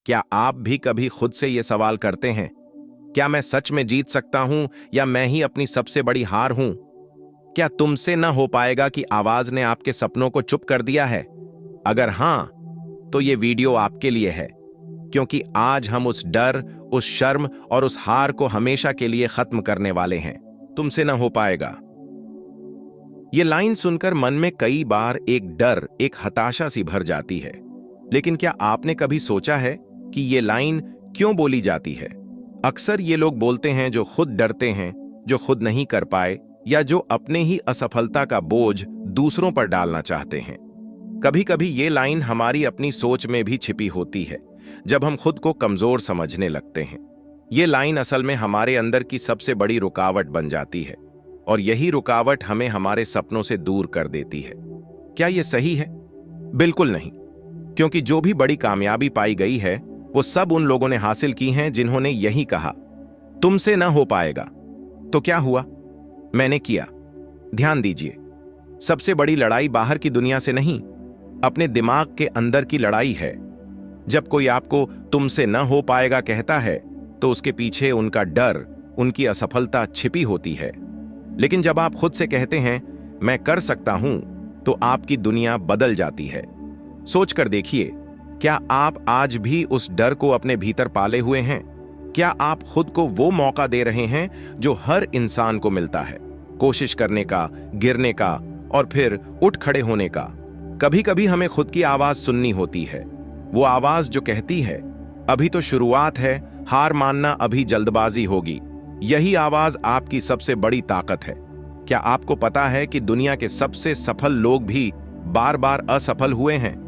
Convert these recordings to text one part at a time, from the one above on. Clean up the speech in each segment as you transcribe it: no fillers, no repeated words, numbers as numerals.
क्या आप भी कभी खुद से ये सवाल करते हैं, क्या मैं सच में जीत सकता हूं या मैं ही अपनी सबसे बड़ी हार हूं? क्या तुमसे न हो पाएगा कि आवाज ने आपके सपनों को चुप कर दिया है? अगर हां, तो ये वीडियो आपके लिए है, क्योंकि आज हम उस डर, उस शर्म और उस हार को हमेशा के लिए खत्म करने वाले हैं। तुमसे न हो पाएगा। ये लाइन सुनकर मन में कई बार एक डर, एक हताशा सी भर जाती है। लेकिन क्या आपने कभी सोचा है कि ये लाइन क्यों बोली जाती है? अक्सर ये लोग बोलते हैं जो खुद डरते हैं, जो खुद नहीं कर पाए या जो अपने ही असफलता का बोझ दूसरों पर डालना चाहते हैं। कभी कभी ये लाइन हमारी अपनी सोच में भी छिपी होती है, जब हम खुद को कमजोर समझने लगते हैं। ये लाइन असल में हमारे अंदर की सबसे बड़ी रुकावट बन जाती है, और यही रुकावट हमें हमारे सपनों से दूर कर देती है। क्या ये सही है? बिल्कुल नहीं, क्योंकि जो भी बड़ी कामयाबी पाई गई है वो सब उन लोगों ने हासिल की हैं जिन्होंने यही कहा, तुमसे ना हो पाएगा। तो क्या हुआ? मैंने किया। ध्यान दीजिए, सबसे बड़ी लड़ाई बाहर की दुनिया से नहीं, अपने दिमाग के अंदर की लड़ाई है। जब कोई आपको तुमसे न हो पाएगा कहता है, तो उसके पीछे उनका डर, उनकी असफलता छिपी होती है। लेकिन जब आप खुद से कहते हैं मैं कर सकता हूं, तो आपकी दुनिया बदल जाती है। सोचकर देखिए, क्या आप आज भी उस डर को अपने भीतर पाले हुए हैं? क्या आप खुद को वो मौका दे रहे हैं जो हर इंसान को मिलता है, कोशिश करने का, गिरने का और फिर उठ खड़े होने का? कभी कभी हमें खुद की आवाज सुननी होती है, वो आवाज जो कहती है अभी तो शुरुआत है, हार मानना अभी जल्दबाजी होगी। यही आवाज आपकी सबसे बड़ी ताकत है। क्या आपको पता है कि दुनिया के सबसे सफल लोग भी बार बार असफल हुए हैं?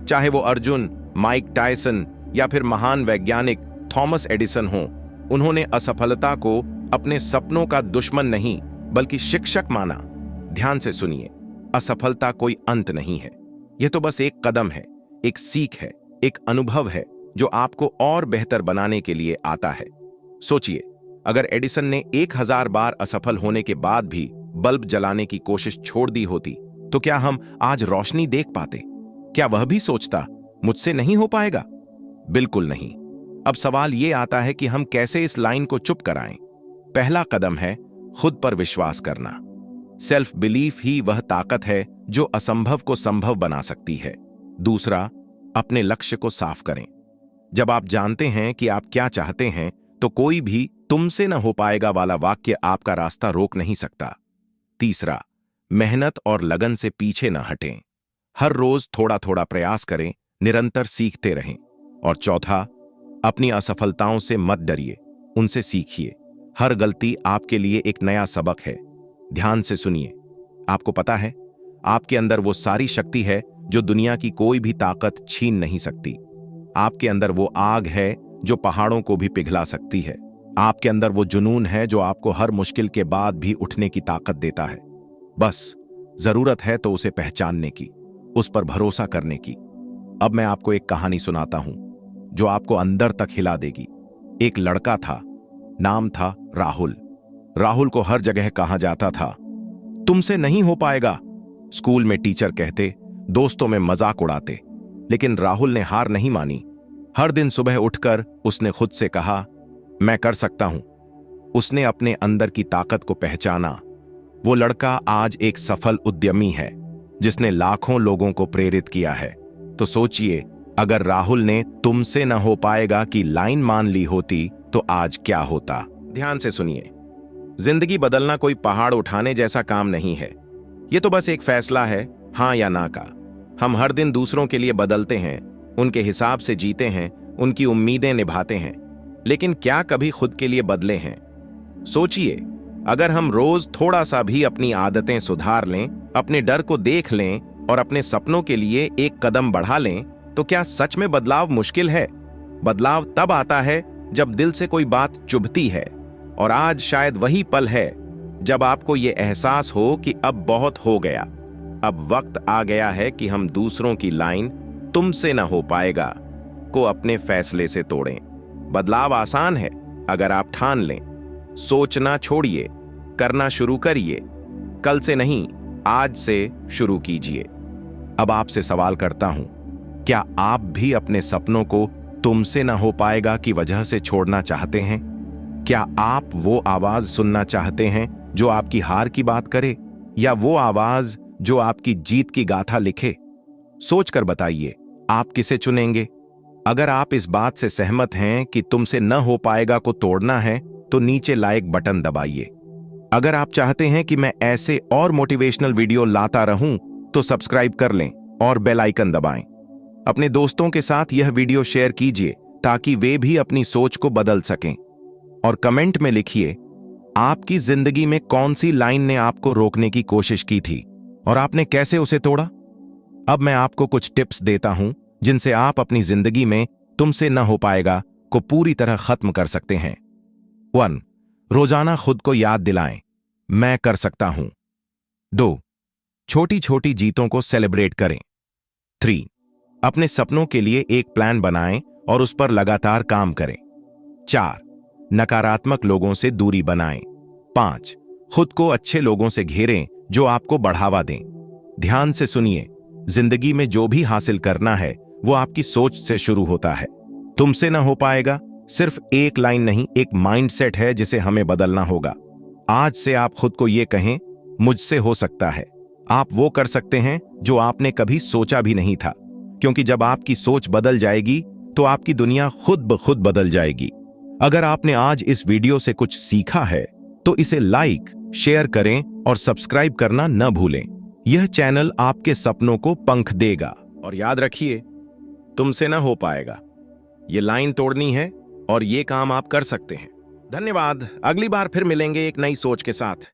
चाहे वो अर्जुन, माइक टायसन या फिर महान वैज्ञानिक थॉमस एडिसन हों, उन्होंने असफलता को अपने सपनों का दुश्मन नहीं बल्कि शिक्षक माना। ध्यान से सुनिए, असफलता कोई अंत नहीं है, यह तो बस एक कदम है, एक सीख है, एक अनुभव है जो आपको और बेहतर बनाने के लिए आता है। सोचिए, अगर एडिसन ने 1000 बार असफल होने के बाद भी बल्ब जलाने की कोशिश छोड़ दी होती, तो क्या हम आज रोशनी देख पाते? क्या वह भी सोचता मुझसे नहीं हो पाएगा? बिल्कुल नहीं। अब सवाल यह आता है कि हम कैसे इस लाइन को चुप कराएं। पहला कदम है खुद पर विश्वास करना। सेल्फ बिलीफ ही वह ताकत है जो असंभव को संभव बना सकती है। दूसरा, अपने लक्ष्य को साफ करें। जब आप जानते हैं कि आप क्या चाहते हैं, तो कोई भी तुमसे न हो पाएगा वाला वाक्य आपका रास्ता रोक नहीं सकता। तीसरा, मेहनत और लगन से पीछे न हटें। हर रोज थोड़ा थोड़ा प्रयास करें, निरंतर सीखते रहें। और चौथा, अपनी असफलताओं से मत डरिए, उनसे सीखिए। हर गलती आपके लिए एक नया सबक है। ध्यान से सुनिए, आपको पता है, आपके अंदर वो सारी शक्ति है जो दुनिया की कोई भी ताकत छीन नहीं सकती। आपके अंदर वो आग है जो पहाड़ों को भी पिघला सकती है। आपके अंदर वो जुनून है जो आपको हर मुश्किल के बाद भी उठने की ताकत देता है। बस जरूरत है तो उसे पहचानने की, उस पर भरोसा करने की। अब मैं आपको एक कहानी सुनाता हूं जो आपको अंदर तक हिला देगी। एक लड़का था, नाम था राहुल। राहुल को हर जगह कहा जाता था, तुमसे नहीं हो पाएगा। स्कूल में टीचर कहते, दोस्तों में मजाक उड़ाते, लेकिन राहुल ने हार नहीं मानी। हर दिन सुबह उठकर उसने खुद से कहा, मैं कर सकता हूं। उसने अपने अंदर की ताकत को पहचाना। वो लड़का आज एक सफल उद्यमी है जिसने लाखों लोगों को प्रेरित किया है। तो सोचिए, अगर राहुल ने तुमसे न हो पाएगा की लाइन मान ली होती तो आज क्या होता? ध्यान से सुनिए, जिंदगी बदलना कोई पहाड़ उठाने जैसा काम नहीं है। यह तो बस एक फैसला है, हां या ना का। हम हर दिन दूसरों के लिए बदलते हैं, उनके हिसाब से जीते हैं, उनकी उम्मीदें निभाते हैं, लेकिन क्या कभी खुद के लिए बदले हैं? सोचिए, अगर हम रोज थोड़ा सा भी अपनी आदतें सुधार लें, अपने डर को देख लें और अपने सपनों के लिए एक कदम बढ़ा लें, तो क्या सच में बदलाव मुश्किल है? बदलाव तब आता है जब दिल से कोई बात चुभती है। और आज शायद वही पल है जब आपको यह एहसास हो कि अब बहुत हो गया। अब वक्त आ गया है कि हम दूसरों की लाइन तुमसे न हो पाएगा को अपने फैसले से तोड़ें। बदलाव आसान है अगर आप ठान लें। सोचना छोड़िए, करना शुरू करिए। कल से नहीं, आज से शुरू कीजिए। अब आपसे सवाल करता हूं, क्या आप भी अपने सपनों को तुमसे न हो पाएगा की वजह से छोड़ना चाहते हैं? क्या आप वो आवाज सुनना चाहते हैं जो आपकी हार की बात करे, या वो आवाज जो आपकी जीत की गाथा लिखे? सोचकर बताइए, आप किसे चुनेंगे? अगर आप इस बात से सहमत हैं कि तुमसे न हो पाएगा को तोड़ना है, तो नीचे लाइक बटन दबाइए। अगर आप चाहते हैं कि मैं ऐसे और मोटिवेशनल वीडियो लाता रहूं, तो सब्सक्राइब कर लें और बेल आइकन दबाएं। अपने दोस्तों के साथ यह वीडियो शेयर कीजिए ताकि वे भी अपनी सोच को बदल सकें। और कमेंट में लिखिए, आपकी जिंदगी में कौन सी लाइन ने आपको रोकने की कोशिश की थी और आपने कैसे उसे तोड़ा? अब मैं आपको कुछ टिप्स देता हूं जिनसे आप अपनी जिंदगी में तुमसे न हो पाएगा को पूरी तरह खत्म कर सकते हैं। 1. रोजाना खुद को याद दिलाएं, मैं कर सकता हूं। 2. छोटी छोटी जीतों को सेलिब्रेट करें। 3. अपने सपनों के लिए एक प्लान बनाएं और उस पर लगातार काम करें। 4. नकारात्मक लोगों से दूरी बनाएं। 5. खुद को अच्छे लोगों से घेरें जो आपको बढ़ावा दें। ध्यान से सुनिए, जिंदगी में जो भी हासिल करना है वो आपकी सोच से शुरू होता है। तुमसे ना हो पाएगा सिर्फ एक लाइन नहीं, एक माइंडसेट है जिसे हमें बदलना होगा। आज से आप खुद को ये कहें, मुझसे हो सकता है। आप वो कर सकते हैं जो आपने कभी सोचा भी नहीं था, क्योंकि जब आपकी सोच बदल जाएगी तो आपकी दुनिया खुद ब खुद बदल जाएगी। अगर आपने आज इस वीडियो से कुछ सीखा है तो इसे लाइक, शेयर करें और सब्सक्राइब करना न भूलें। यह चैनल आपके सपनों को पंख देगा। और याद रखिए, तुमसे न हो पाएगा, ये लाइन तोड़नी है और ये काम आप कर सकते हैं। धन्यवाद। अगली बार फिर मिलेंगे एक नई सोच के साथ।